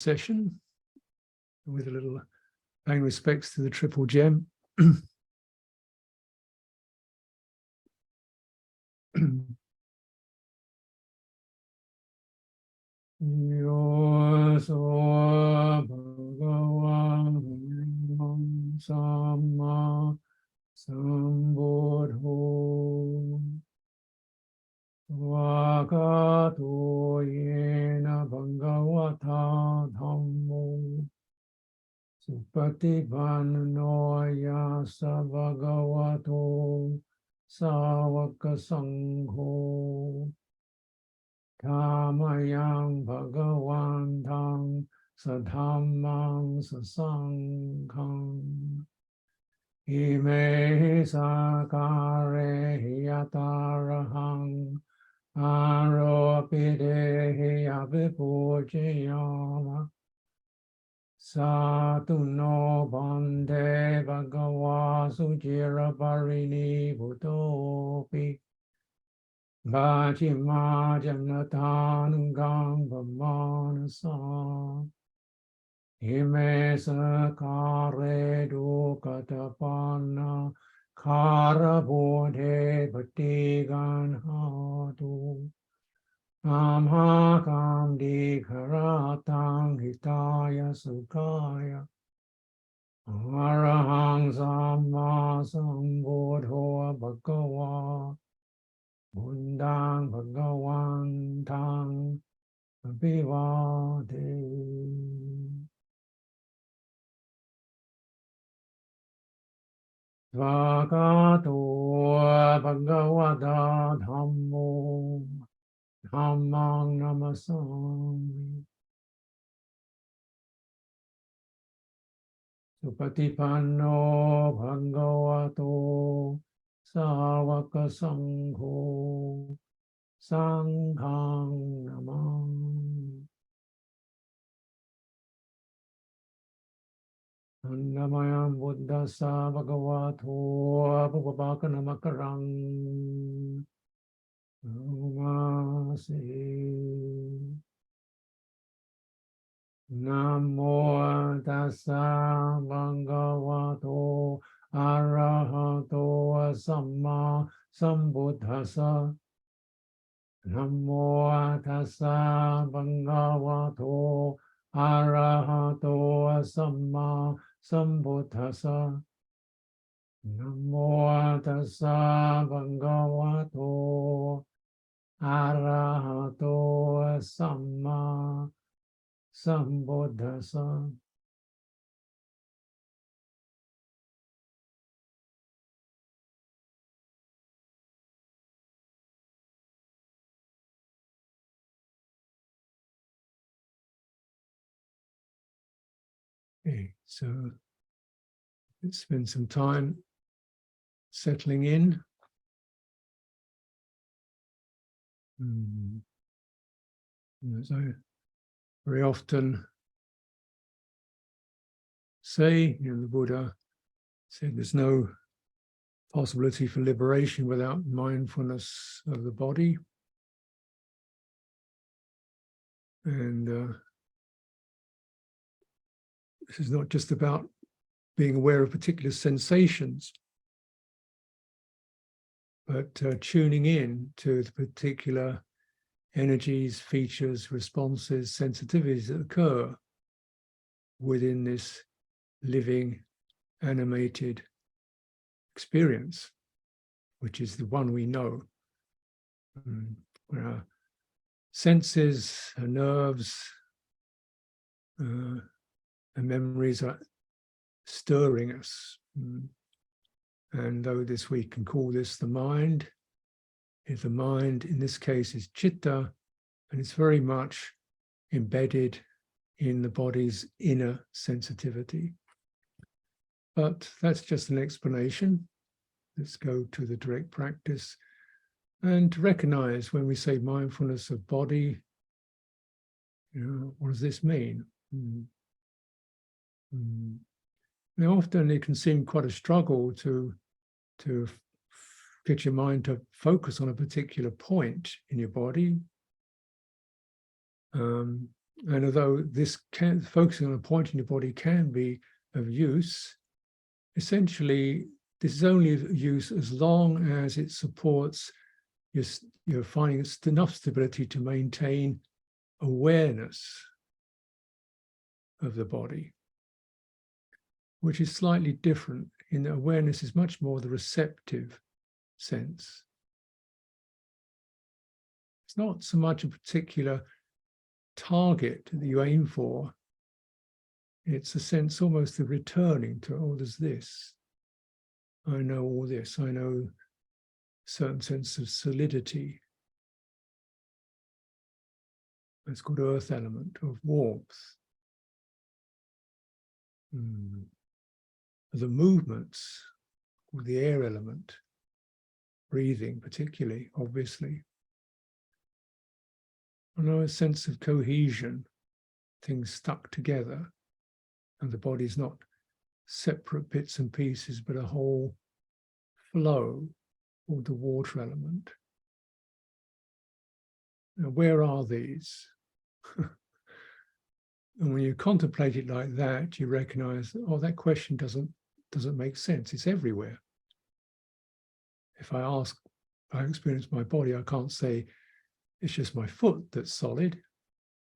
session with a little paying respects to the Triple Gem. Yoso Bhagavan Samma Sambuddho Vakato Yena Bhagavata Dhammo Supatipanno Yasa Bhagavato Savaka Sangho Dhammayang Bhagavantang Sadhammang Sasanghang Ime Sakare Yatarahang Aropide Abhipujayama Satu no Bande Bhagava Sujira Parini Bhutopi Bhajima Janatanungang Vamanasa Ime Sakare Dukatapana Karabodhe Bhatigan Hatu Amhakam Dikharatang Hitaya Sukaya Arahang Samma Sambuddho Bhagava Bundang Bhagavantang Abhivade. Vakato Bhagavata Dhammo Dhammang Namasami Supatipanno Bhagavato Savaka Sangho Sanghang Namam. Annamayam Buddhasa Bhagavato Abhupapakanamakkarang Namase Namo Tassa Bhagavato Arahato Samma Sambuddhassa Namo Tassa Bhagavato Arahato Samma Sambuddhassa Namo Tassa Bhagavato Arahato Samma Sambuddhassa. Okay, so let's spend some time settling in. As I very often say, the Buddha said there's no possibility for liberation without mindfulness of the body. And this is not just about being aware of particular sensations, but tuning in to the particular energies, features, responses, sensitivities that occur within this living, animated experience, which is the one we know, where our senses, our nerves, and memories are stirring us. And though this we can call this the mind, if the mind in this case is citta, and it's very much embedded in the body's inner sensitivity. But that's just an explanation. Let's go to the direct practice and to recognize when we say mindfulness of body, what does this mean? Now, often it can seem quite a struggle to get your mind to focus on a particular point in your body. And although this can, focusing on a point in your body can be of use, essentially this is only of use as long as it supports you're finding enough stability to maintain awareness of the body, which is slightly different in that awareness is much more the receptive sense. It's not so much a particular target that you aim for. It's a sense almost of returning to, oh, there's this. I know all this. I know a certain sense of solidity. It's called earth element, of warmth. The movements, or the air element, breathing particularly, obviously. I know a sense of cohesion, things stuck together, and the body's not separate bits and pieces, but a whole flow, called the water element. Now, where are these? And when you contemplate it like that, you recognize, oh, that question doesn't make sense. It's everywhere. If I experience my body, I can't say it's just my foot that's solid.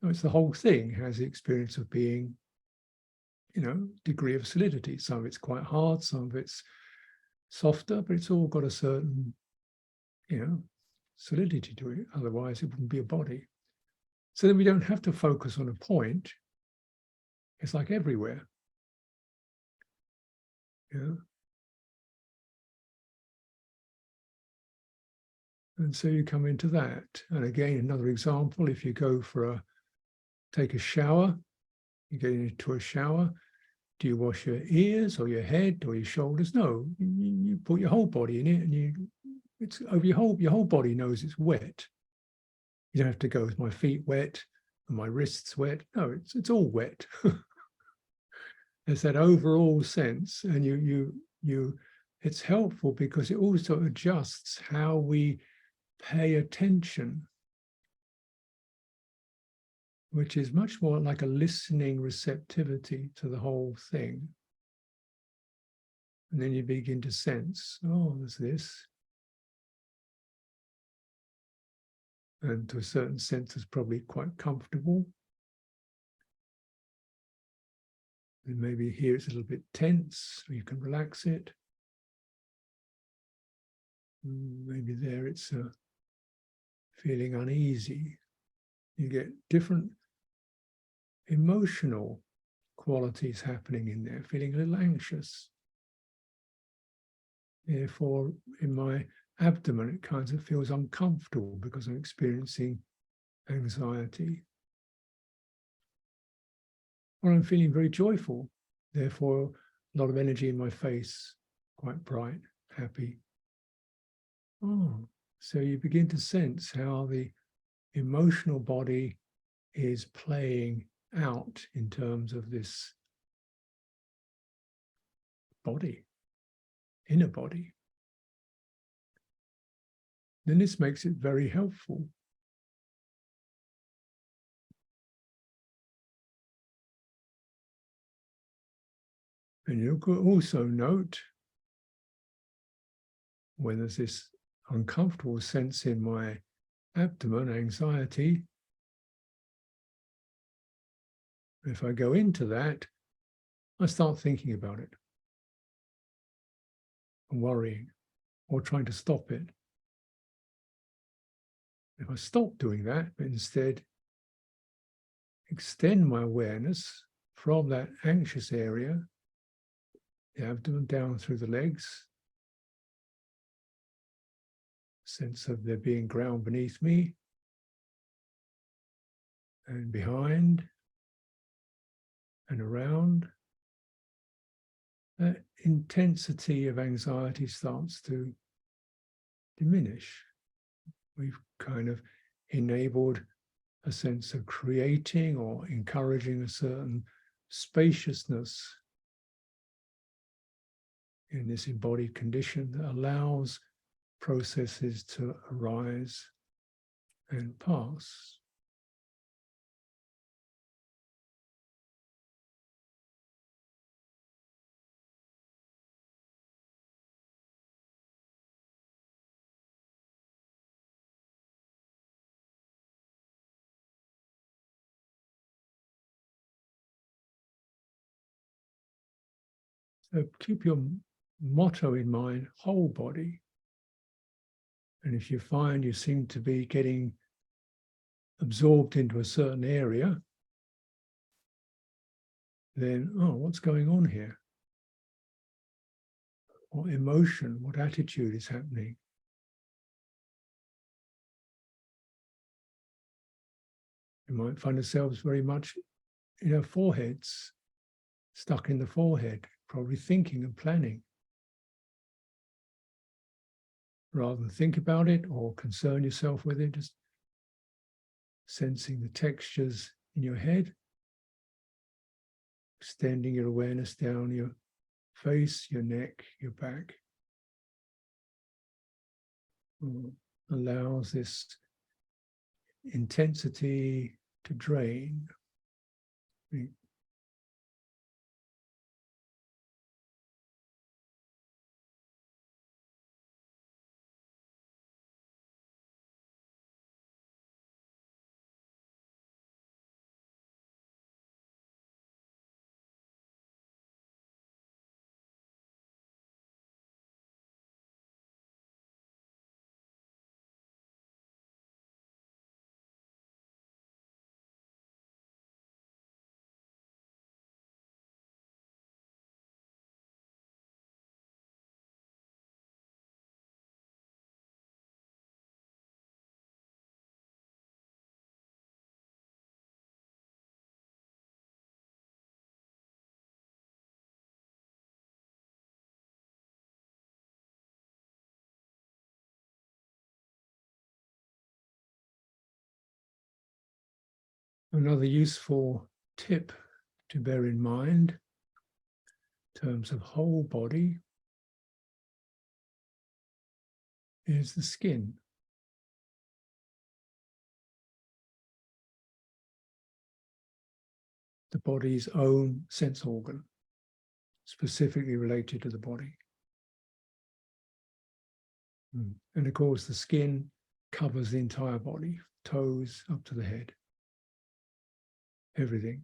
No, it's the whole thing has the experience of being, degree of solidity. Some of it's quite hard, some of it's softer, but it's all got a certain, solidity to it. Otherwise, it wouldn't be a body. So then we don't have to focus on a point. It's like everywhere. And so you come into that. And again, another example, if you go take a shower, you get into a shower, do you wash your ears or your head or your shoulders? No, you put your whole body in it, and it's over your whole body knows it's wet. You don't have to go, is my feet wet and my wrists wet? No, it's all wet. There's that overall sense, and it's helpful because it also adjusts how we pay attention, which is much more like a listening receptivity to the whole thing. And then you begin to sense, oh, there's this. And to a certain sense, it's probably quite comfortable. And maybe here it's a little bit tense, so you can relax it. Maybe there it's feeling uneasy. You get different emotional qualities happening in there, feeling a little anxious. Therefore, in my abdomen, it kind of feels uncomfortable because I'm experiencing anxiety. Or I'm feeling very joyful, therefore a lot of energy in my face, quite bright, happy. Oh, so you begin to sense how the emotional body is playing out in terms of this body, inner body. Then this makes it very helpful. And you could also note when there's this uncomfortable sense in my abdomen, anxiety. If I go into that, I start thinking about it and worrying or trying to stop it. If I stop doing that, but instead extend my awareness from that anxious area, the abdomen down through the legs, sense of there being ground beneath me and behind and around, that intensity of anxiety starts to diminish. We've kind of enabled a sense of creating or encouraging a certain spaciousness in this embodied condition that allows processes to arise and pass. So keep your motto in mind, whole body. And if you find you seem to be getting absorbed into a certain area, then, oh, what's going on here? What emotion, what attitude is happening? You might find yourselves very much in our foreheads, stuck in the forehead, probably thinking and planning. Rather than think about it or concern yourself with it, just sensing the textures in your head, extending your awareness down your face, your neck, your back. Allows this intensity to drain. Another useful tip to bear in mind in terms of whole body is the skin. The body's own sense organ, specifically related to the body. And of course, the skin covers the entire body, toes up to the head, everything.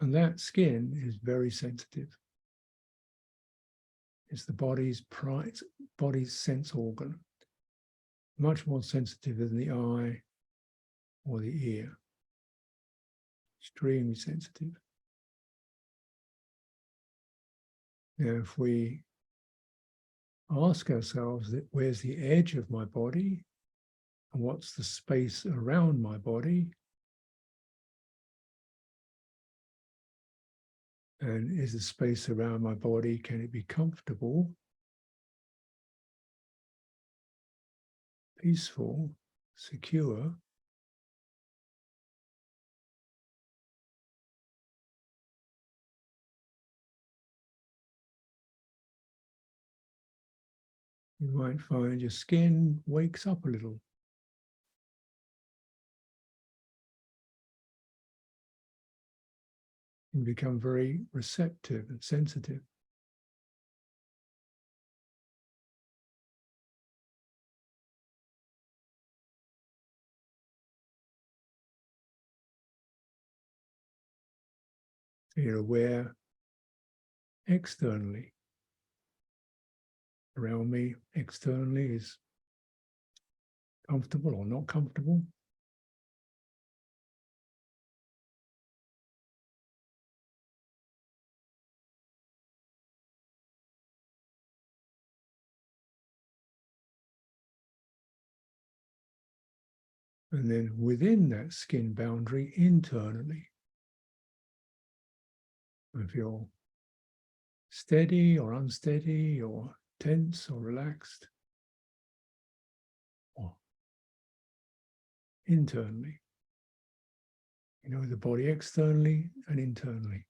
And that skin is very sensitive. It's the body's sense organ, much more sensitive than the eye or the ear. Extremely sensitive. Now, if we ask ourselves that where's the edge of my body and what's the space around my body, and is the space around my body, can it be comfortable, peaceful, secure? You might find your skin wakes up a little. And become very receptive and sensitive. You're aware externally. Around me, externally, is comfortable or not comfortable. And then within that skin boundary, internally, if you're steady or unsteady or tense or relaxed, or internally, you know, the body externally and internally.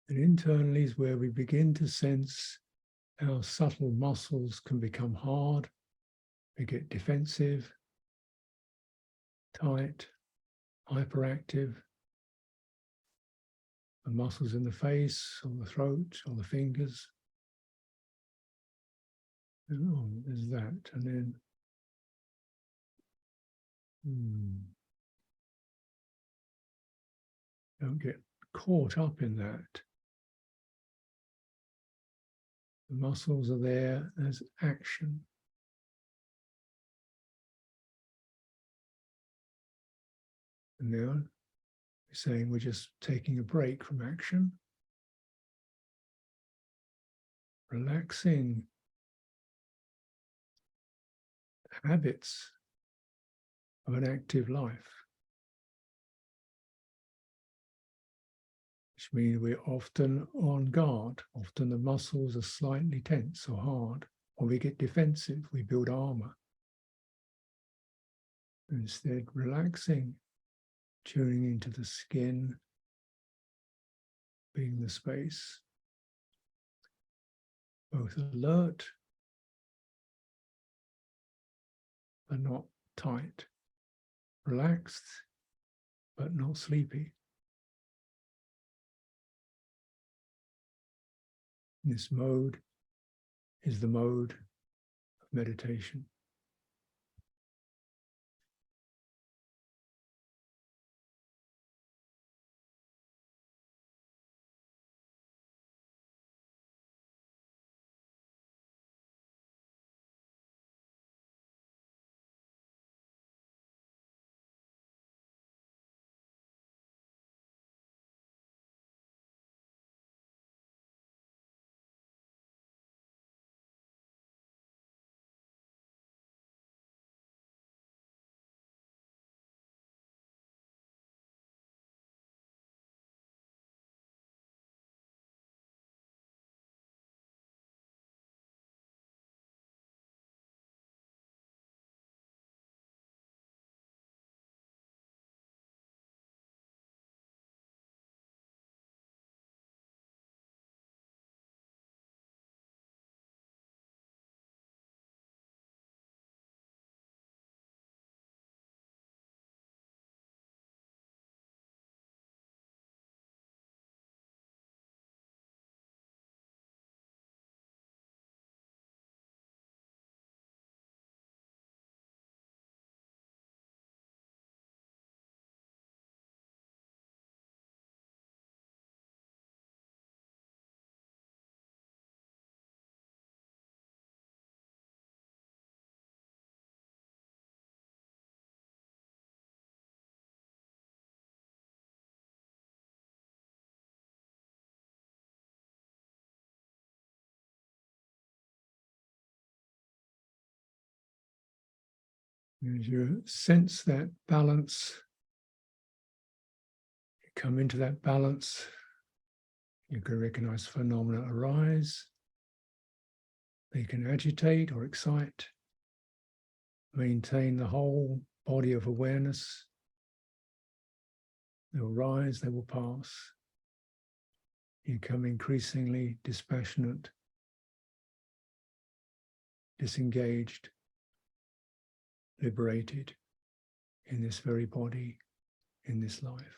And internally is where we begin to sense how subtle muscles can become hard, they get defensive, tight, hyperactive. The muscles in the face, or the throat, or the fingers. And oh, there's that. And then Don't get caught up in that. The muscles are there as action. And now we're saying we're just taking a break from action, relaxing habits of an active life, which means we're often on guard. Often the muscles are slightly tense or hard, or we get defensive, we build armor. Instead, relaxing, tuning into the skin, being the space, both alert but not tight, relaxed but not sleepy. This mode is the mode of meditation. As you sense that balance, you come into that balance, you can recognize phenomena arise. They can agitate or excite. Maintain the whole body of awareness. They will rise, they will pass. You become increasingly dispassionate, disengaged, liberated in this very body, in this life.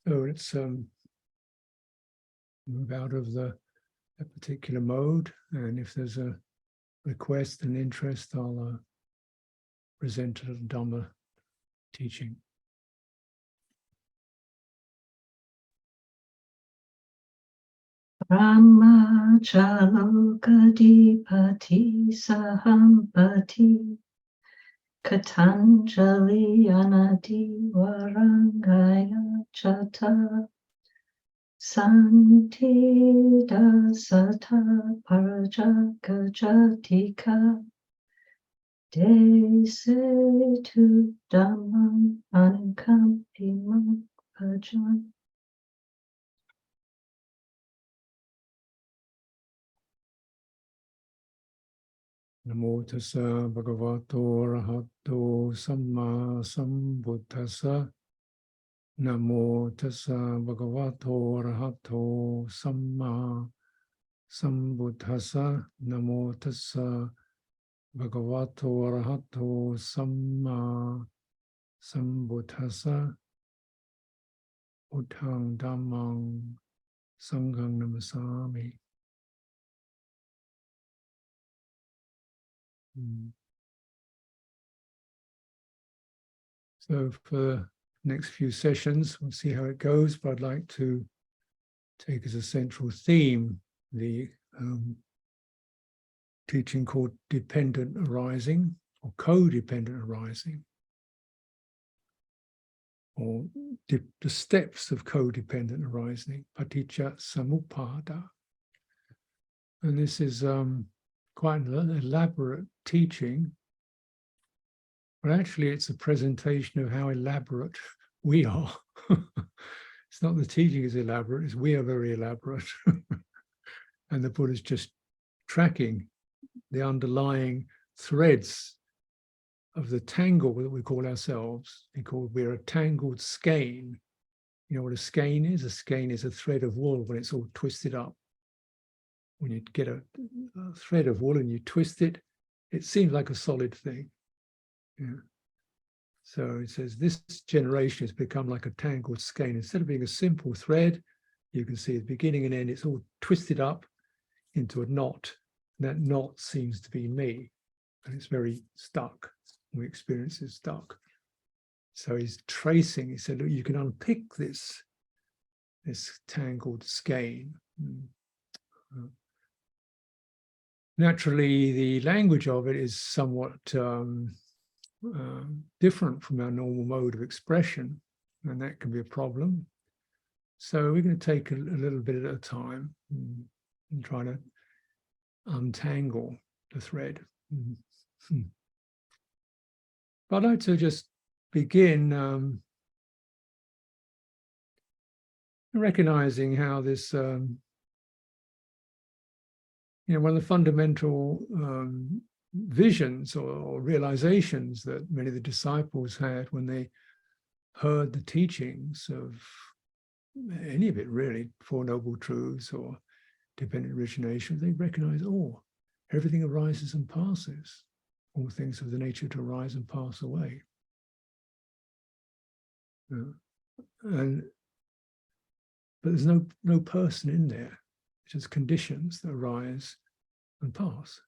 So let's move out of that particular mode, and if there's a request and interest, I'll present a Dhamma teaching. Brahmachaladipati sahampati Katanjali anadi varangaya chata Santi dasata parajaka jatika dese tu dhammam anukampimam bhajan. Namo tassa bhagavato arahato samma sambuddhassa. Namo tassa bhagavato arahato samma sambuddhassa. Namo tassa bhagavato arahato samma sambuddhassa. Buddhang dhammang sanghang namasami. So for the next few sessions, we'll see how it goes, but I'd like to take as a central theme the teaching called dependent arising or codependent arising, or the steps of codependent arising, paticca samuppada. And this is quite an elaborate teaching, but actually it's a presentation of how elaborate we are. It's not the teaching is elaborate, it's we are very elaborate. And the Buddha's just tracking the underlying threads of the tangle that we call ourselves. We're a tangled skein. You know what a skein is? A skein is a thread of wool when it's all twisted up. When you get a thread of wool and you twist it, it seems like a solid thing. Yeah. So it says this generation has become like a tangled skein. Instead of being a simple thread, you can see the beginning and end, it's all twisted up into a knot. And that knot seems to be me. And it's very stuck. We experience it stuck. So he's tracing, he said, look, you can unpick this tangled skein. Naturally, the language of it is somewhat different from our normal mode of expression, and that can be a problem. So we're going to take a little bit at a time and try to untangle the thread. But I'd like to just begin recognizing how this, one of the fundamental visions or realizations that many of the disciples had when they heard the teachings of any of it really, Four Noble Truths or Dependent Origination, they recognize, oh, everything arises and passes. All things have the nature to arise and pass away. But there's no person in there. It's just conditions that arise and pass.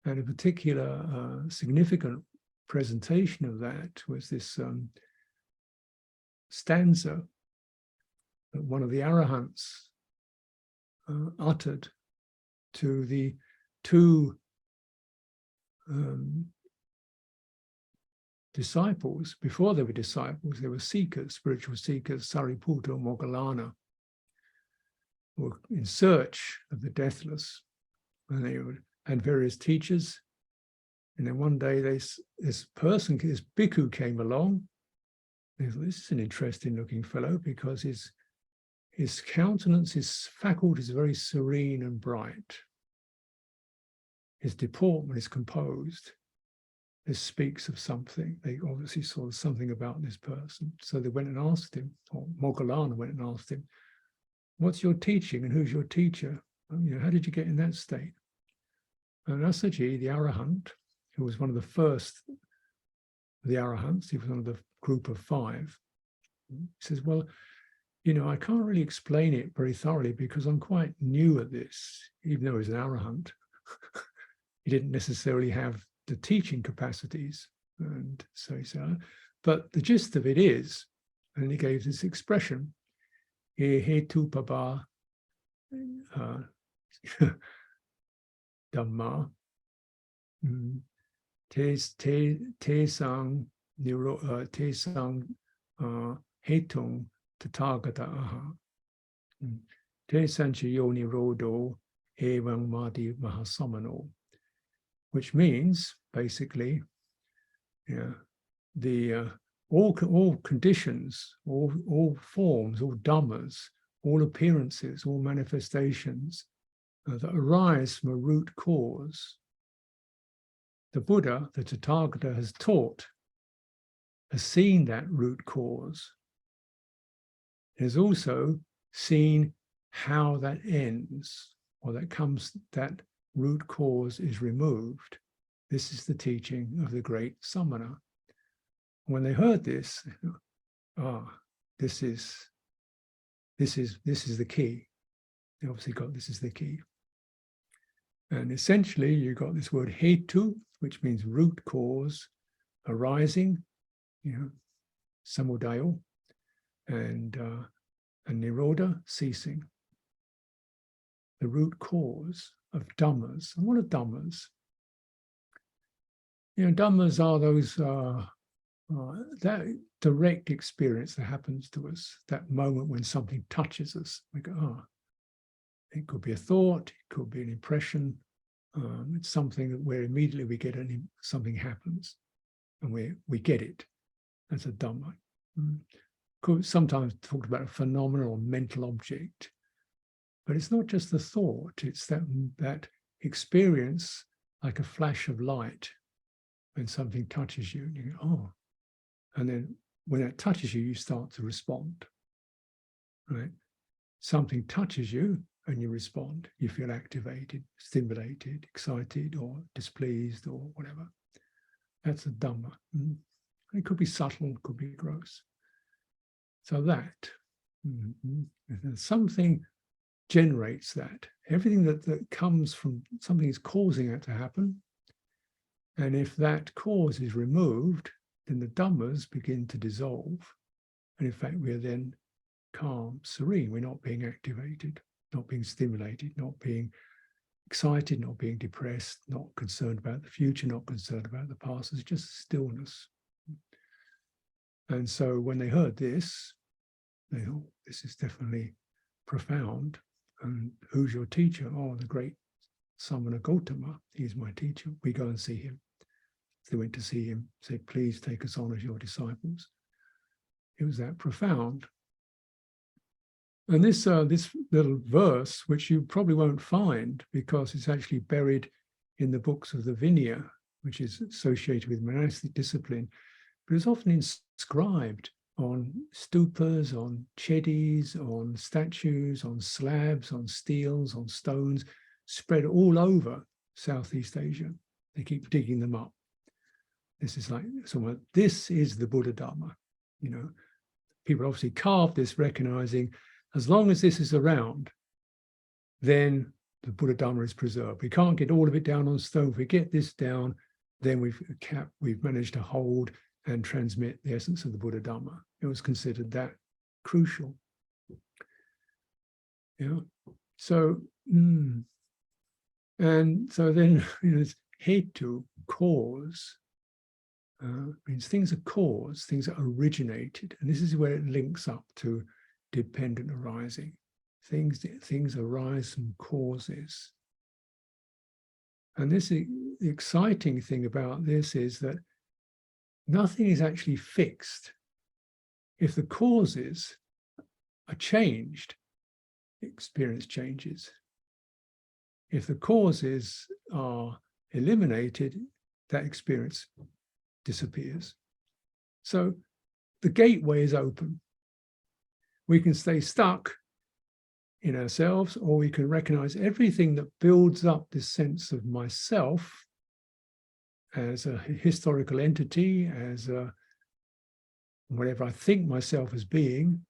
And a particular significant presentation of that was this stanza that one of the Arahants uttered to the two disciples. Before they were disciples, they were seekers, spiritual seekers, Sariputta and Moggallana, were in search of the deathless, and they had various teachers. And then one day this bhikkhu came along. They thought, this is an interesting looking fellow, because his countenance, his faculty is very serene and bright. His deportment is composed. This speaks of something. They obviously saw something about this person. So they went and asked him, or Moggallana went and asked him, what's your teaching and who's your teacher? How did you get in that state? And Asaji, the Arahant, who was one of the first of the Arahants, he was one of the group of 5, he says, well, I can't really explain it very thoroughly because I'm quite new at this, even though he's an Arahant. He didn't necessarily have the teaching capacities. And so he said, but the gist of it is, and he gave this expression, hetu paba Dhamma tesang hetung tathagata aha. Te sanchi yoni rodo evam madi mahasamano, which means basically, the all conditions, all forms, all dhammas, all appearances, all manifestations that arise from a root cause. The Buddha, the Tathagata, has taught, has seen that root cause, has also seen how that ends, or that root cause is removed. This is the teaching of the great Samana. When they heard this, this is the key. They obviously got this is the key. And essentially, you got this word hetu, which means root cause, arising, samudayo, and nirodha, ceasing. The root cause of dhammas. And what are dhammas? Dhammas are those that direct experience that happens to us, that moment when something touches us. We go, it could be a thought, it could be an impression. It's something where immediately we get something happens, and we get it. That's a Dhamma. Sometimes talked about a phenomenal or mental object, but it's not just the thought. It's that experience, like a flash of light, when something touches you, and you go, and then when that touches you, you start to respond. Right? Something touches you, and you respond. You feel activated, stimulated, excited, or displeased, or whatever. That's a Dhamma. It could be subtle, it could be gross. So that, something generates that. Everything that comes from something is causing it to happen. And if that cause is removed, then the Dhammas begin to dissolve. And in fact, we are then calm, serene. We're not being activated, not being stimulated, not being excited, not being depressed, not concerned about the future, not concerned about the past. It's just stillness. And so when they heard this, they thought, this is definitely profound. And who's your teacher? Oh, the great Samana Gautama. He's my teacher. We go and see him. They went to see him, said, please take us on as your disciples. It was that profound. And this little verse, which you probably won't find because it's actually buried in the books of the Vinaya, which is associated with monastic discipline, but it's often inscribed on stupas, on chedis, on statues, on slabs, on steels, on stones, spread all over Southeast Asia. They keep digging them up. This is like somewhere, this is the BuddhaDhamma. People obviously carved this, recognizing as long as this is around, then the BuddhaDhamma is preserved. We can't get all of it down on stone. If we get this down, then we've managed to hold and transmit the essence of the BuddhaDhamma. It was considered that crucial. So, and so then, it's hetu, cause, means things are caused, things are originated. And this is where it links up to dependent arising. Things arise from causes. And the exciting thing about this is that nothing is actually fixed. If the causes are changed, experience changes. If the causes are eliminated, that experience disappears. So the gateway is open. We can stay stuck in ourselves, or we can recognize everything that builds up this sense of myself as a historical entity, as whatever I think myself as being.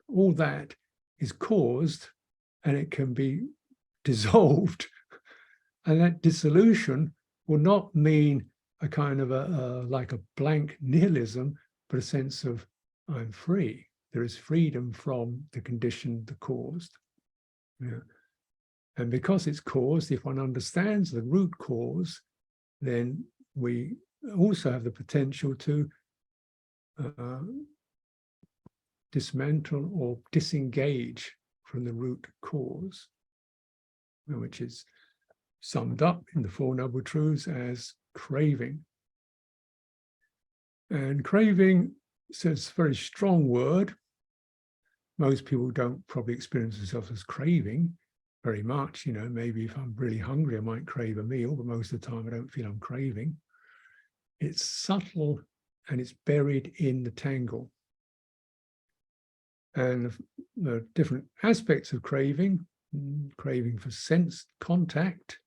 All that is caused, and it can be dissolved. And that dissolution will not mean a kind of like a blank nihilism, but a sense of I'm free. There is freedom from the condition that caused. And because it's caused, if one understands the root cause, then we also have the potential to dismantle or disengage from the root cause, which is summed up in the Four Noble Truths as craving. And craving, so it's a very strong word. Most people don't probably experience themselves as craving very much. You know, maybe if I'm really hungry, I might crave a meal, but most of the time I don't feel I'm craving. It's subtle and it's buried in the tangle. And the different aspects of craving, craving for sense contact,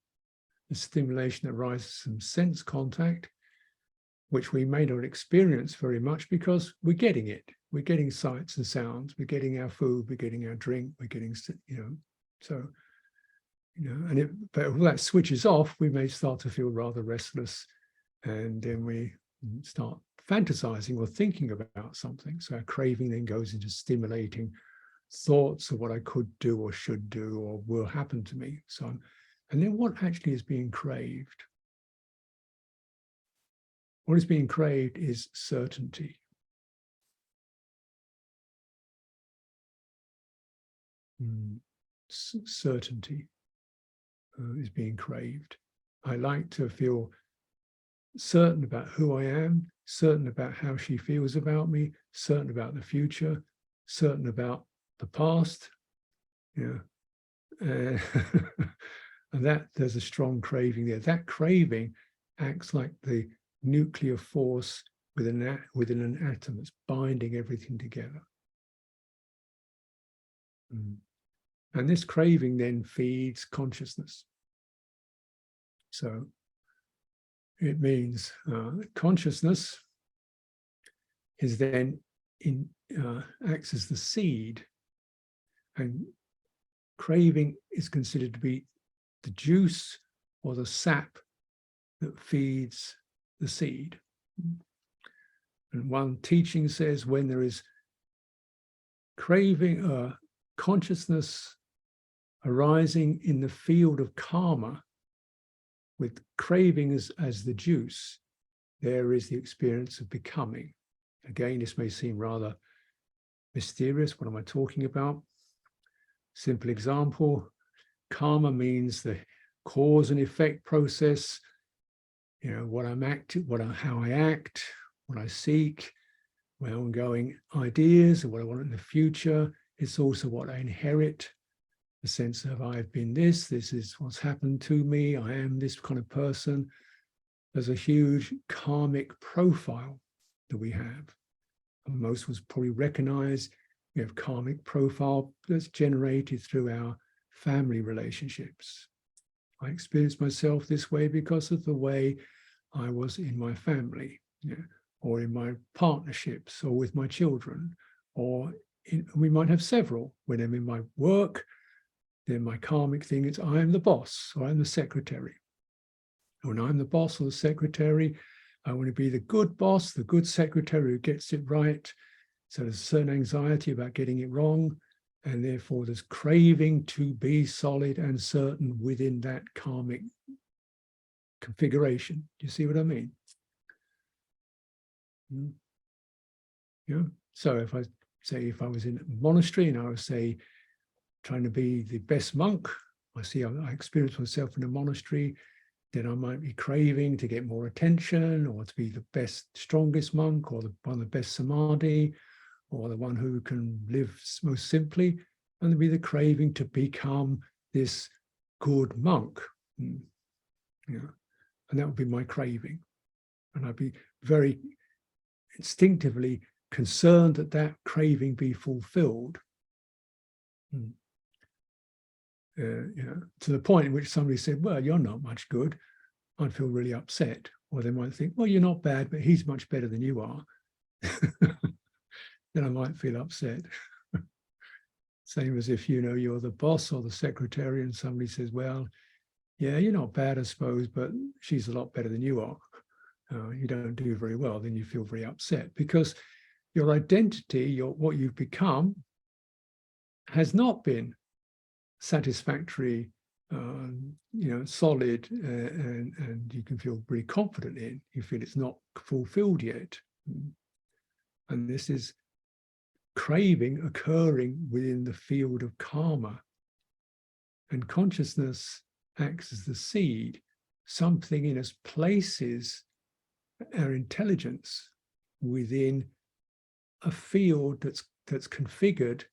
the stimulation that arises from sense contact, which we may not experience very much because we're getting it. We're getting sights and sounds, we're getting our food, we're getting our drink, we're getting, so, and but if that switches off, we may start to feel rather restless, and then we start fantasizing or thinking about something. So our craving then goes into stimulating thoughts of what I could do or should do or will happen to me. So, and then what actually is being craved? What is being craved is certainty. Certainty is being craved. I like to feel certain about who I am, certain about how she feels about me, certain about the future, certain about the past. And that there's a strong craving there. That craving acts like the nuclear force within an atom that's binding everything together. And this craving then feeds consciousness. So it means consciousness is then acts as the seed, and craving is considered to be the juice or the sap that feeds the seed. And one teaching says when there is craving, consciousness arising in the field of karma, with craving as the juice, there is the experience of becoming. Again, this may seem rather mysterious. What am I talking about? Simple example, karma means the cause and effect process, what I'm acting, how I act, what I seek, my ongoing ideas, or what I want in the future. It's also what I inherit, the sense of I've been this is what's happened to me, I am this kind of person. There's a huge karmic profile that we have. And most of us probably recognize we have karmic profile that's generated through our family relationships. I experience myself this way because of the way I was in my family, or in my partnerships, or with my children, or we might have several. When I'm in my work, then my karmic thing is I am the boss, or I'm the secretary. When I'm the boss or the secretary, I want to be the good boss, the good secretary who gets it right. So there's a certain anxiety about getting it wrong, and therefore there's craving to be solid and certain within that karmic configuration. Do you see what I mean? So if I was in a monastery and I was, say, trying to be the best monk, I experience myself in a monastery, then I might be craving to get more attention, or to be the best, strongest monk, or one of the best samadhi, or the one who can live most simply, and there'd be the craving to become this good monk. And that would be my craving. And I'd be very instinctively concerned that that craving be fulfilled. To the point in which somebody said, well, you're not much good, I'd feel really upset. Or they might think, well, you're not bad, but he's much better than you are. Then I might feel upset. Same as if, you're the boss or the secretary and somebody says, well, yeah, you're not bad, I suppose, but she's a lot better than you are. You don't do very well, then you feel very upset, because your identity, what you've become, has not been satisfactory, solid, and you can feel very confident in. You feel it's not fulfilled yet. And this is craving occurring within the field of karma. And consciousness acts as the seed. Something in us places our intelligence within a field that's configured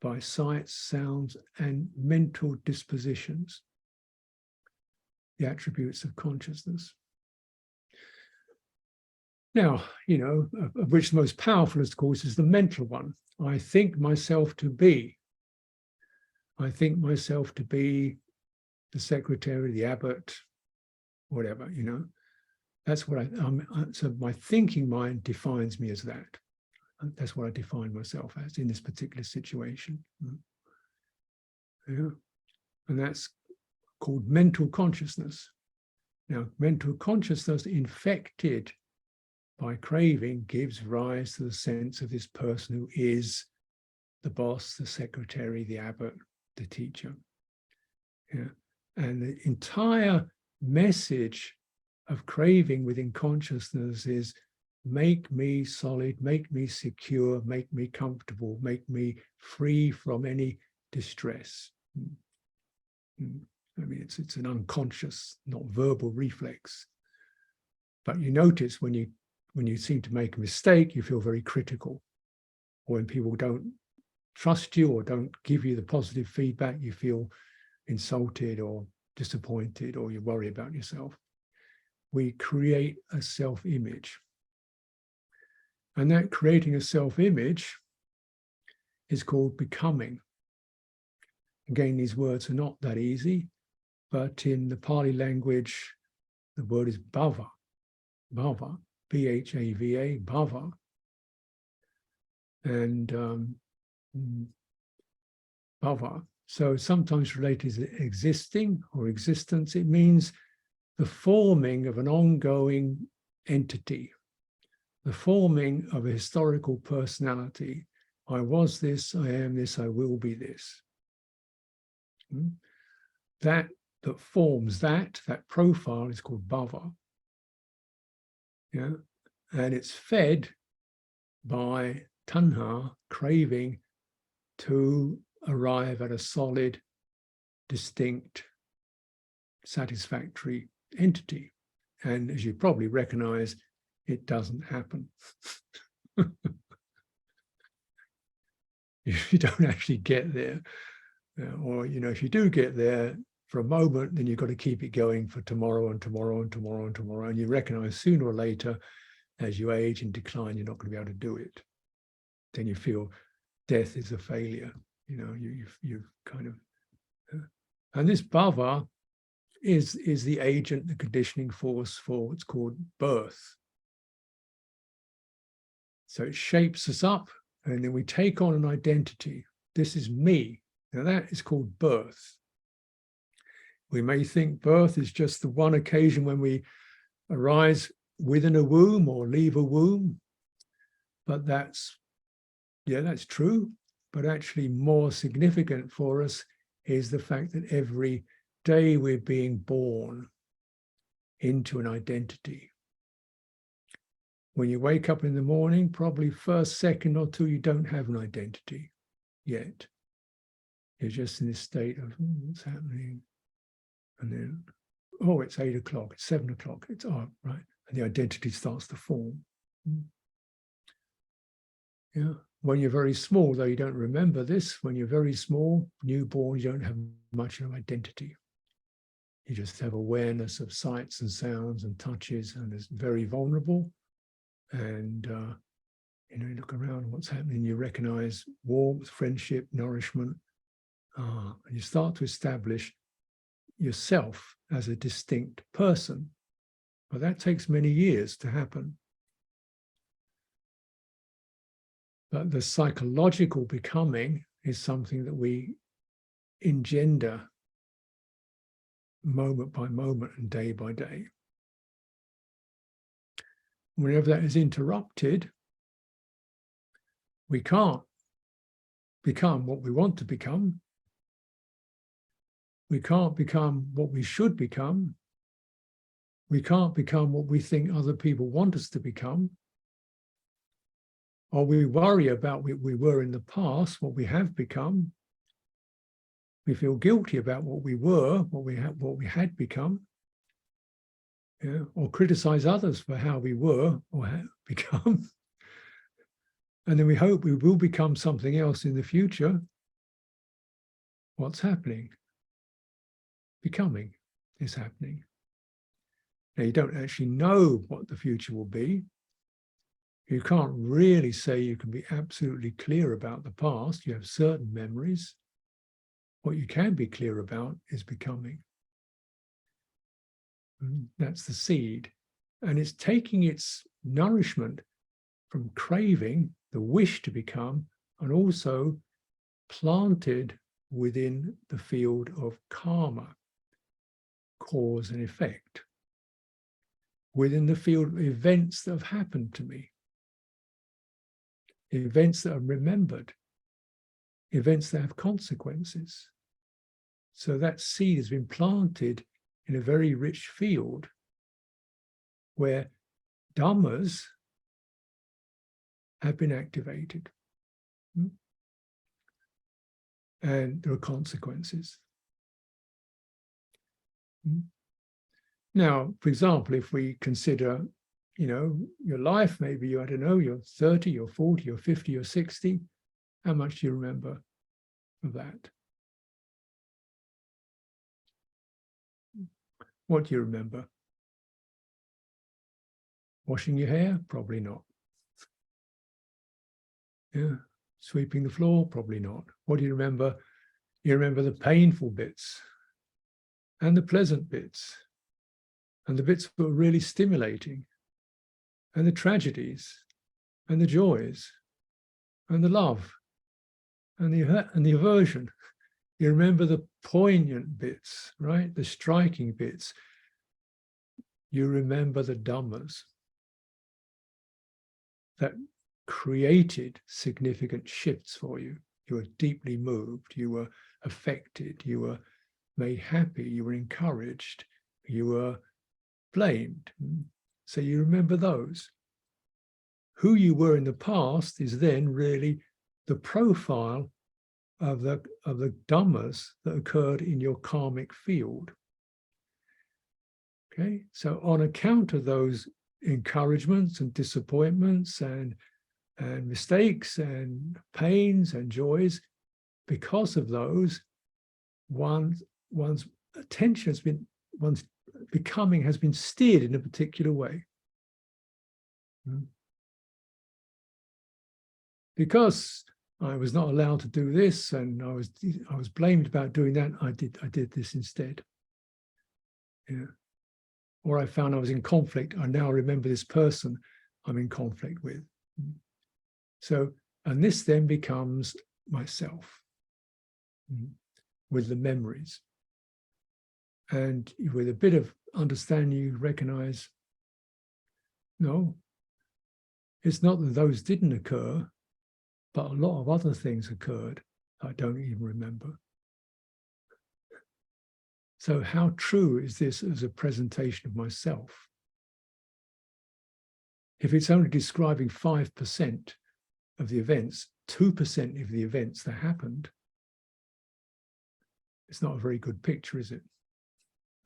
by sights, sounds, and mental dispositions, the attributes of consciousness. Now, you know, of which the most powerful, of course, is the mental one. I think myself to be. I think myself to be the secretary, the abbot, whatever, you know. That's what so my thinking mind defines me as that. That's what I define myself as in this particular situation. Yeah. And that's called mental consciousness. Now, mental consciousness infected by craving gives rise to the sense of this person who is the boss, the secretary, the abbot, the teacher. Yeah. And the entire message of craving within consciousness is make me solid, make me secure, make me comfortable, make me free from any distress. I mean, it's an unconscious, not verbal reflex. But you notice when you seem to make a mistake, you feel very critical. Or when people don't trust you or don't give you the positive feedback, you feel insulted or disappointed, or you worry about yourself. We create a self-image. And that creating a self-image is called becoming. Again, these words are not that easy, but in the Pali language, the word is bhava. Bhava, B-H-A-V-A, bhava. And bhava. So sometimes related to existing or existence, it means the forming of an ongoing entity, the forming of a historical personality. I was this, I am this, I will be this. That forms that profile is called bhava. Yeah? And it's fed by tanha, craving, to arrive at a solid, distinct, satisfactory entity. And as you probably recognize, it doesn't happen. You don't actually get there. Or, you know, if you do get there for a moment, then you've got to keep it going for tomorrow and tomorrow and tomorrow and tomorrow. And you recognize sooner or later, as you age and decline, you're not going to be able to do it. Then you feel death is a failure. You know, you kind of, and this bhava is the agent, the conditioning force for what's called birth. So it shapes us up, and then we take on an identity. This is me. Now that is called birth. We may think birth is just the one occasion when we arise within a womb or leave a womb, but that's true. But actually more significant for us is the fact that every day we're being born into an identity. When you wake up in the morning, probably first second or two, you don't have an identity yet. You're just in this state of what's happening. And then, oh, it's 8 o'clock, it's 7 o'clock, it's right. And the identity starts to form. Yeah. When you're very small, though, you don't remember this. When you're very small, newborn, you don't have much of identity. You just have awareness of sights and sounds and touches, and it's very vulnerable. And you look around, what's happening, you recognize warmth, friendship, nourishment, and you start to establish yourself as a distinct person. But that takes many years to happen. But the psychological becoming is something that we engender moment by moment and day by day. Whenever that is interrupted, we can't become what we want to become. We can't become what we should become. We can't become what we think other people want us to become. or we worry about what we were in the past, what we have become. We feel guilty about what we were, what we had become, or criticize others for how we were or have become. And then we hope we will become something else in the future. What's happening? Becoming is happening. Now, you don't actually know what the future will be. You can't really say you can be absolutely clear about the past. You have certain memories. What you can be clear about is becoming. That's the seed. And it's taking its nourishment from craving, the wish to become, and also planted within the field of karma, cause and effect, within the field of events that have happened to me, events that are remembered, events that have consequences. So that seed has been planted in a very rich field where dhammas have been activated. And there are consequences. Now, for example, if we consider, your life, maybe I don't know, you're 30, you're 40, you're 50, you're 60, how much do you remember of that? What do you remember? Washing your hair? Probably not. Yeah. Sweeping the floor? Probably not. What do you remember? You remember the painful bits and the pleasant bits and the bits that were really stimulating and the tragedies and the joys and the love and the aversion. You remember the poignant bits, right? The striking bits. You remember the dhammas that created significant shifts for you. You were deeply moved, you were affected, you were made happy, you were encouraged, you were blamed. So you remember those. Who you were in the past is then really the profile of the dhammas that occurred in your karmic field. Okay, so on account of those encouragements and disappointments and mistakes and pains and joys, because of those, one's attention has been, one's becoming has been steered in a particular way. Because I was not allowed to do this and I was blamed about doing that, I did this instead. Yeah. Or I found I was in conflict. I now remember this person I'm in conflict with. So, and this then becomes myself with the memories. And with a bit of understanding, you recognize, no, it's not that those didn't occur, but a lot of other things occurred I don't even remember. So how true is this as a presentation of myself? If it's only describing 5% of the events, 2% of the events that happened, it's not a very good picture, is it,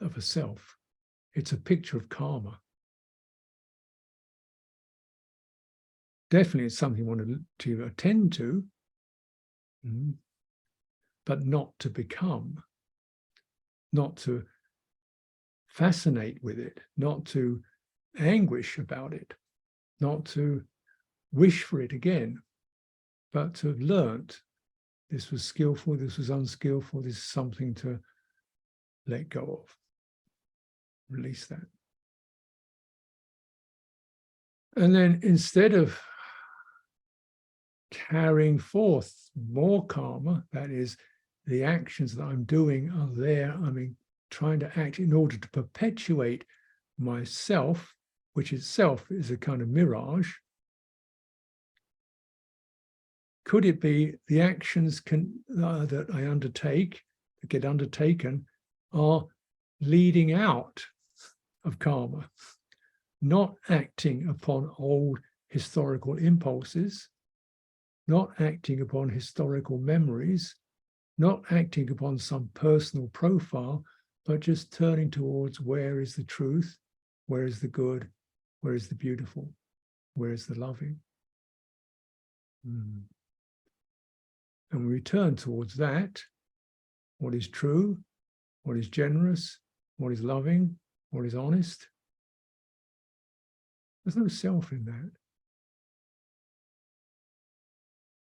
of a self? It's a picture of karma. Definitely it's something you want to attend to, but not to become, not to fascinate with it, not to anguish about it, not to wish for it again, but to have learnt this was skillful, this was unskillful, this is something to let go of, release that. And then instead of carrying forth more karma, that is, the actions that I'm doing are there, trying to act in order to perpetuate myself, which itself is a kind of mirage. Could it be the actions that I undertake, that get undertaken, are leading out of karma, not acting upon old historical impulses, not acting upon historical memories, not acting upon some personal profile, but just turning towards where is the truth, where is the good, where is the beautiful, where is the loving. And we return towards that, what is true, what is generous, what is loving, what is honest. There's no self in that.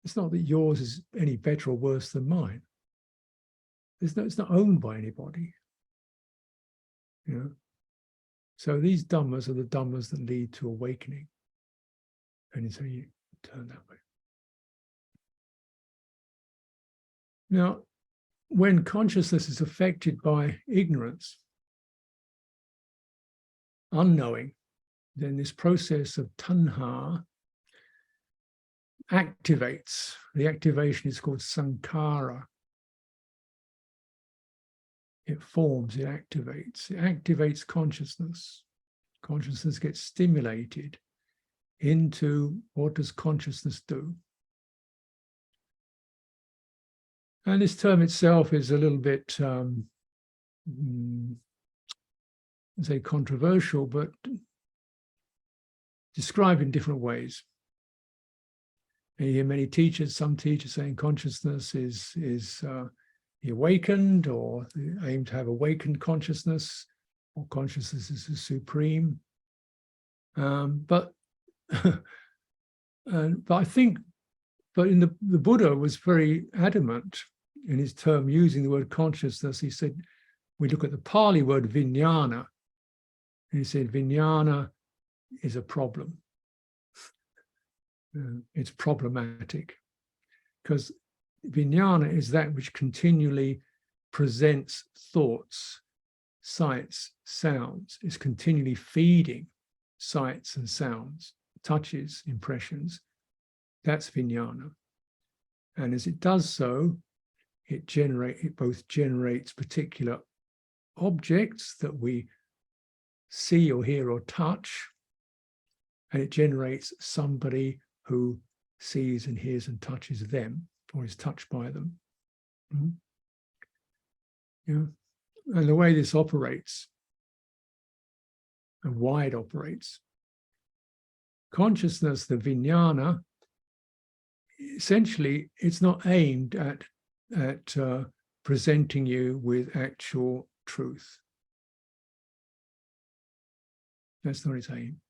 It's not that yours is any better or worse than mine. It's not owned by anybody. You know? So these dhammas are the dhammas that lead to awakening. And so you turn that way. Now, when consciousness is affected by ignorance, unknowing, then this process of tanha activates. The activation is called sankhara. It forms, it activates. It activates consciousness. Consciousness gets stimulated into what does consciousness do? And this term itself is a little bit, say, controversial, but described in different ways. And you hear many teachers, some teachers saying consciousness is awakened, or aim to have awakened consciousness, or consciousness is the supreme. But I think, but in the Buddha was very adamant in his term using the word consciousness. He said, we look at the Pali word vijnana, and he said vijnana is a problem. It's problematic because vijnana is that which continually presents thoughts, sights, sounds, is continually feeding sights and sounds, touches, impressions. That's vijnana. And as it does so, it both generates particular objects that we see or hear or touch, and it generates somebody who sees and hears and touches them, or is touched by them. Yeah. And the way this operates, and why it operates, consciousness, the vijnana, essentially, it's not aimed at presenting you with actual truth. That's not its aim.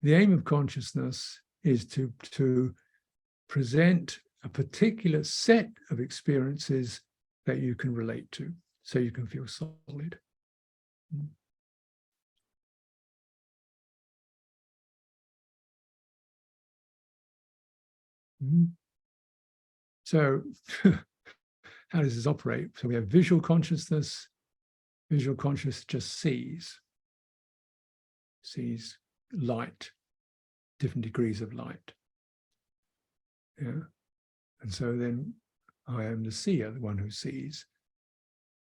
The aim of consciousness is to present a particular set of experiences that you can relate to, so you can feel solid. So how does this operate? So we have visual consciousness. Visual consciousness just sees light, different degrees of light. Yeah. And so then I am the seer, the one who sees.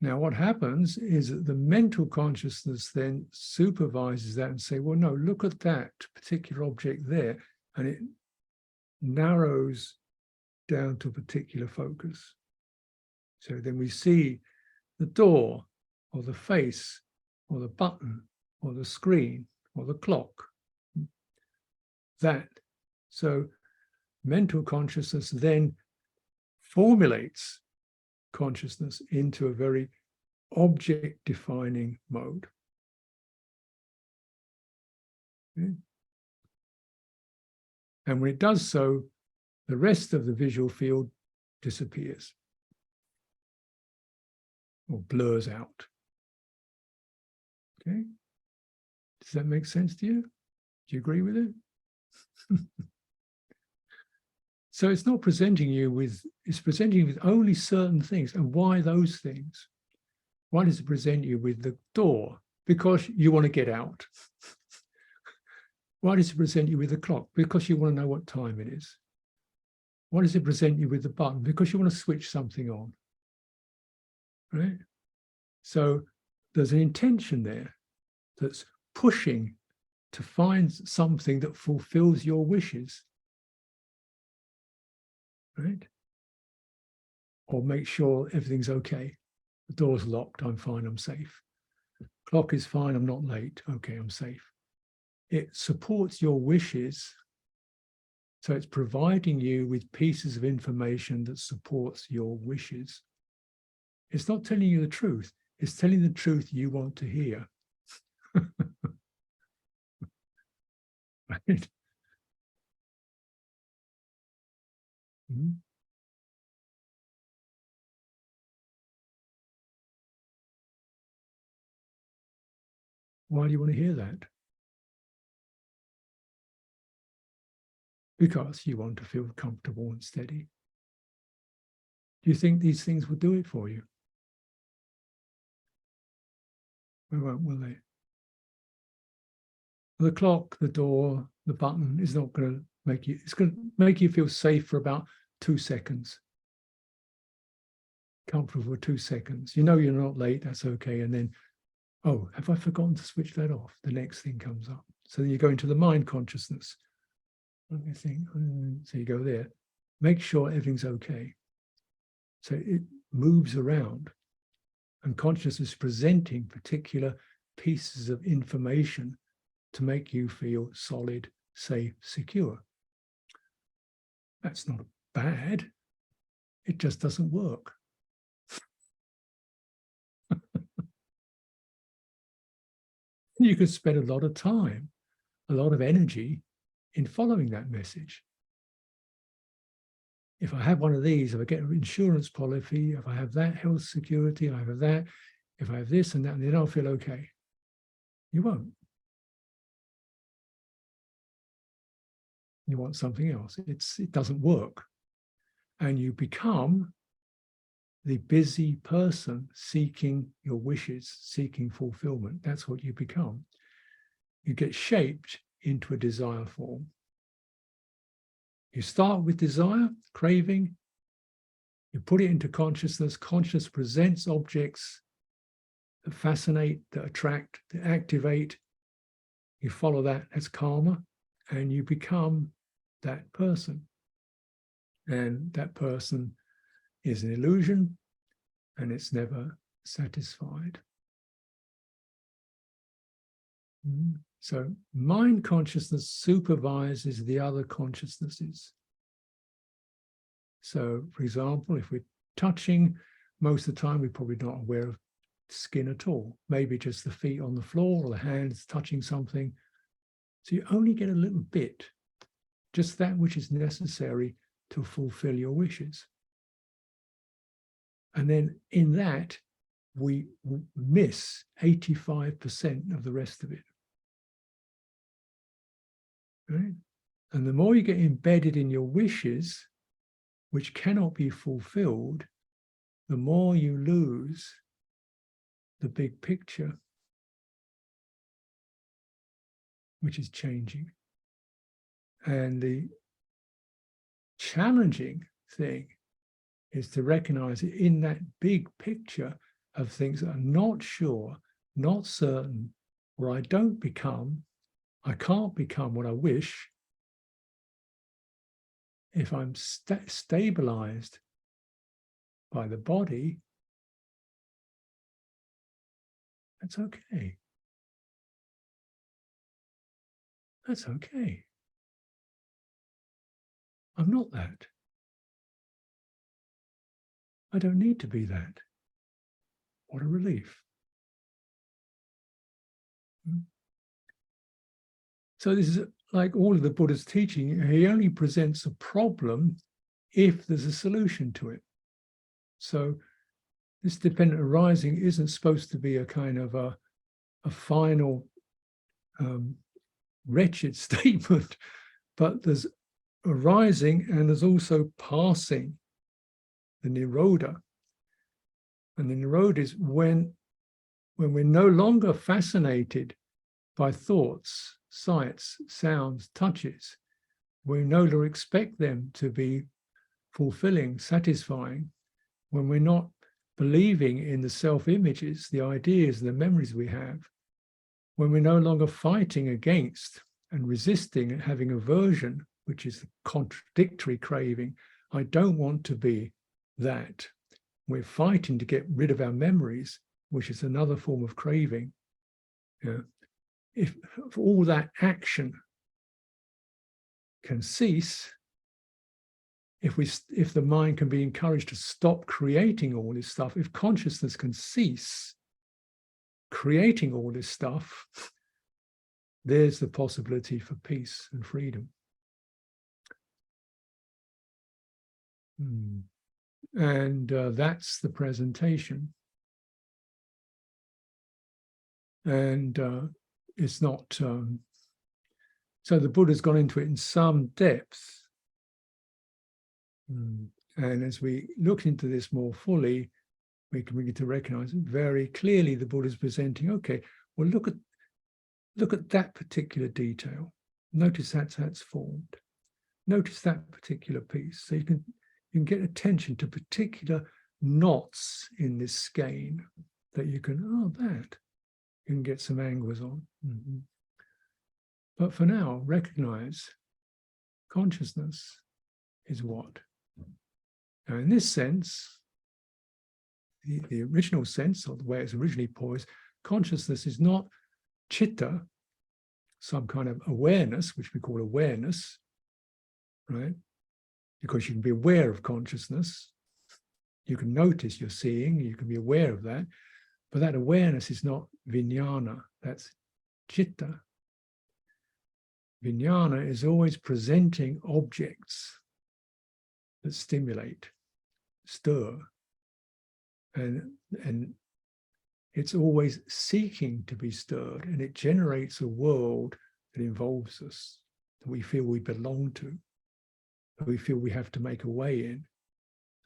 Now what happens is that the mental consciousness then supervises that and say, well, no, look at that particular object there, and it narrows down to a particular focus. So then we see the door, or the face, or the button, or the screen, or the clock. That. So mental consciousness then formulates consciousness into a very object-defining mode. Okay. And when it does so, the rest of the visual field disappears or blurs out. Okay? Does that make sense to you? Do you agree with it? So it's not presenting you with, it's presenting you with only certain things. And why those things? Why does it present you with the door? Because you want to get out. Why does it present you with the clock? Because you want to know what time it is. Why does it present you with the button? Because you want to switch something on. Right? So there's an intention there that's pushing to find something that fulfills your wishes. right? Or make sure everything's okay. The door's locked, I'm fine, I'm safe. Clock is fine, I'm not late, okay, I'm safe. It supports your wishes, so it's providing you with pieces of information that supports your wishes. It's not telling you the truth, it's telling the truth you want to hear. Right? Mm-hmm. Why do you want to hear that? Because you want to feel comfortable and steady. Do you think these things will do it for you? They won't, will they? The clock, the door, the button is not going to make you, it's going to make you feel safe for about 2 seconds. Comfortable for 2 seconds. You know you're not late, that's okay. And then, oh, have I forgotten to switch that off? The next thing comes up. So then you go into the mind consciousness. Let me think. So you go there. Make sure everything's okay. So it moves around. And consciousness is presenting particular pieces of information to make you feel solid, safe, secure. That's not bad. It just doesn't work. You could spend a lot of time, a lot of energy in following that message. If I have one of these, if I get an insurance policy, if I have that health security, if I have that, if I have this and that, and then I'll feel okay. You won't. You want something else. It doesn't work. And you become the busy person seeking your wishes, seeking fulfillment. That's what you become. You get shaped into a desire form. You start with desire, craving, you put it into consciousness. Consciousness presents objects that fascinate, that attract, that activate. You follow that as karma, and you become that person. And that person is an illusion, and it's never satisfied. So mind consciousness supervises the other consciousnesses. So, for example, if we're touching, most of the time we're probably not aware of skin at all. Maybe just the feet on the floor or the hands touching something. So you only get a little bit, just that which is necessary to fulfill your wishes. And then in that, we miss 85% of the rest of it. Right? And the more you get embedded in your wishes, which cannot be fulfilled, the more you lose the big picture, which is changing. And the challenging thing is to recognize it in that big picture of things that are not sure, not certain, where I don't become, I can't become what I wish. If I'm stabilized by the body, that's okay. That's okay. I'm not that. I don't need to be that. What a relief. So this is like all of the Buddha's teaching. He only presents a problem if there's a solution to it. So this dependent arising isn't supposed to be a kind of a final wretched statement, but there's arising and there's also passing, the nirodha. And the nirodha is when we're no longer fascinated by thoughts, sights, sounds, touches. We no longer expect them to be fulfilling, satisfying. When we're not believing in the self-images, the ideas, the memories we have. When we're no longer fighting against and resisting and having aversion, which is the contradictory craving, I don't want to be that. We're fighting to get rid of our memories, which is another form of craving. You know, if all that action can cease, if the mind can be encouraged to stop creating all this stuff, if consciousness can cease creating all this stuff, there's the possibility for peace and freedom. And that's the presentation. And it's not, so the Buddha's gone into it in some depth. And as we look into this more fully, we can begin to recognize very clearly the Buddha's presenting, okay, well, look at that particular detail. Notice that's how it's formed. Notice that particular piece. So you can get attention to particular knots in this skein that you can, that. You can get some angles on. But for now, recognize consciousness is what? Now, in this sense, the original sense, or the way it's originally poised, consciousness is not chitta, some kind of awareness, which we call awareness, right? Because you can be aware of consciousness. You can notice you're seeing, you can be aware of that, but that awareness is not vijnana, that's chitta. Vijnana is always presenting objects that stimulate, stir, and it's always seeking to be stirred, and it generates a world that involves us, that we feel we belong to, that we feel we have to make a way in,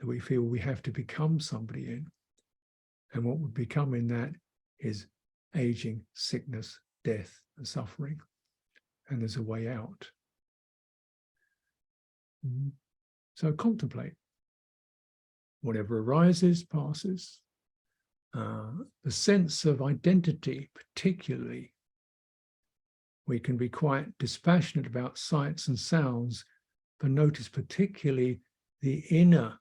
that we feel we have to become somebody in. And what would become in that is aging, sickness, death, and suffering. And there's a way out. So contemplate. Whatever arises, passes. The sense of identity, particularly, we can be quite dispassionate about sights and sounds, but notice particularly the inner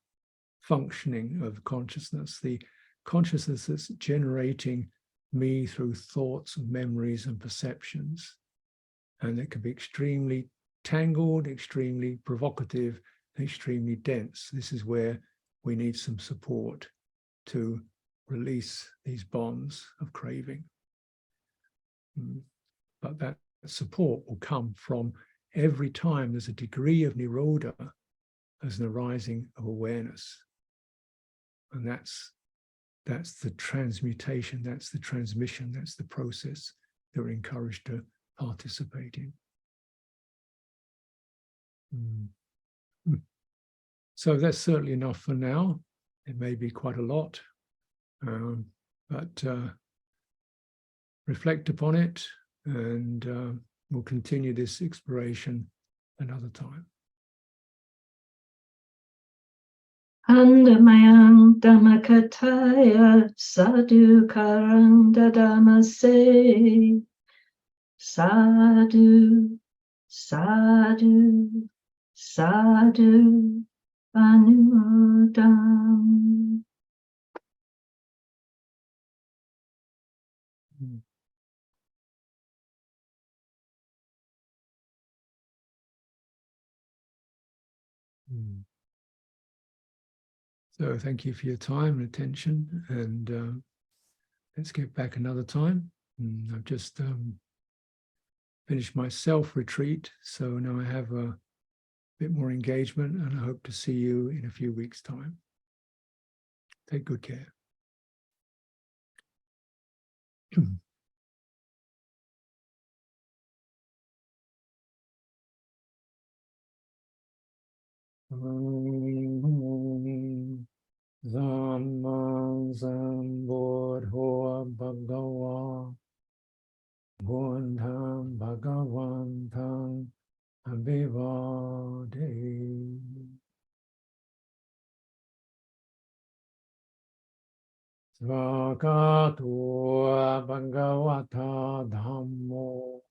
functioning of consciousness, the consciousness that's generating me through thoughts and memories and perceptions. And it can be extremely tangled, extremely provocative, extremely dense. This is where we need some support to release these bonds of craving. But that support will come from every time there's a degree of nirodha as an arising of awareness. And that's the transmutation, that's the transmission, that's the process that we're encouraged to participate in. So that's certainly enough for now. It may be quite a lot, but reflect upon it, and we'll continue this exploration another time. Andamayam Dhammakataya Sadhu Karang Dadamase Sadhu, Sadhu, Sadhu Anumodam. So thank you for your time and attention, and let's get back another time. I've just finished my self-retreat, so now I have a bit more engagement, and I hope to see you in a few weeks' time. Take good care. Dhamma Sambodho Bhagava Buddham Bhagavantam Abhivade. Svakato Bhagavata Dhammo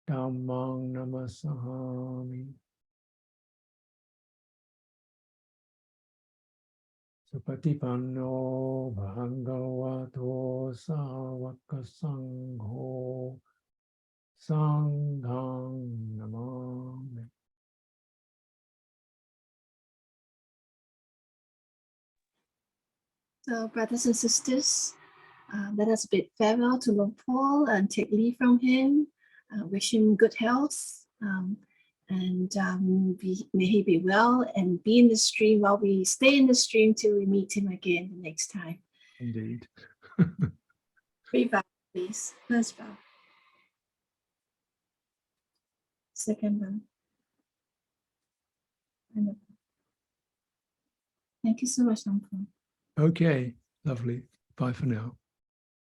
Dhammang Namasami. Supatipanno bhagavato sāvaka sangho sanghang namami. So, brothers and sisters, let us bid farewell to Luang Por and take leave from him. Wish him good health, and may he be well and be in the stream while we stay in the stream till we meet him again the next time. Indeed. 3 vows, please. First vow. Second vow. Final vow. Thank you so much, Luang Por. Okay, lovely. Bye for now.